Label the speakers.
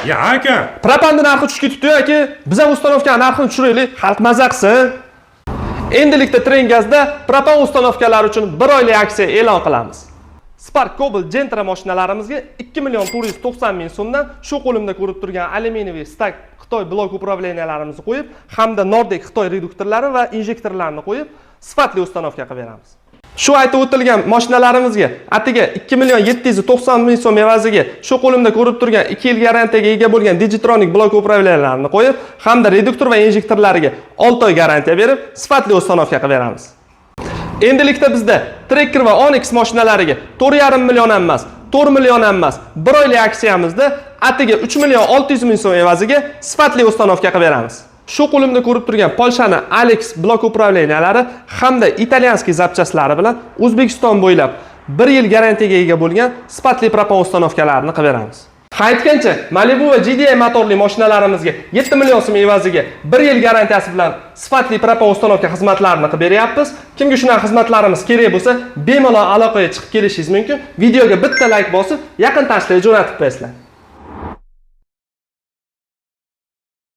Speaker 1: Ya aka,
Speaker 2: Propanni narxi tushib ketibdi aka. Biz ham ustanovka narxini tushiraylik, xalq maza qilsin. Endilikda Trengazda propan ustanovkalari uchun 1 oylik aksiya e'lon qilamiz. Spark Cobalt Gentra mashinalarimizga 2.490.000 so'mdan shu qo'limda ko'rib turgan alyuminiy stak Xitoy blok upravleniyalarimizni qo'yib, hamda Nordic Xitoy reduktorlari va injektorlarini qo'yib, sifatli ustanovka qilib beramiz. Shu aytib o'tilgan mashinalarimizga atiga 2.790.000 so'm evaziga shu qo'limda ko'rib turgan 2 yil garantiyaga ega bo'lgan Digitronic blok upravleniyalarini qo'yib, hamda reduktor va injektorlariga 6 oy garantiya berib, sifatli ustanovka qilib beramiz. Endilikda bizda Tracker va Onyx mashinalariga 4,5 million emas, 4 million emas, 1 oylik aksiyamizda atiga 3.600.000 so'm evaziga sifatli ustanovka qilib beramiz. Shu qo'limda ko'rib turgan Polshani Alex blok upravleniyalari hamda italyanskiy zapchastlari bilan O'zbekiston bo'ylab 1 yil garantiyaga ega bo'lgan sifatli propan ustanovkalarini qilib beramiz. Aytgancha, Malibu va GDI motorli mashinalarimizga 7 million so'm evaziga 1 yil garantiyasi bilan sifatli propan ustanovka xizmatlarini qilib beryapmiz. Kimga shunaqa xizmatlarimiz kerak bo'lsa, bemalol aloqaga chiqib kelishingiz mumkin. Videoga bitta like bosib, yaqin tashlab jo'natib qo'yasizlar.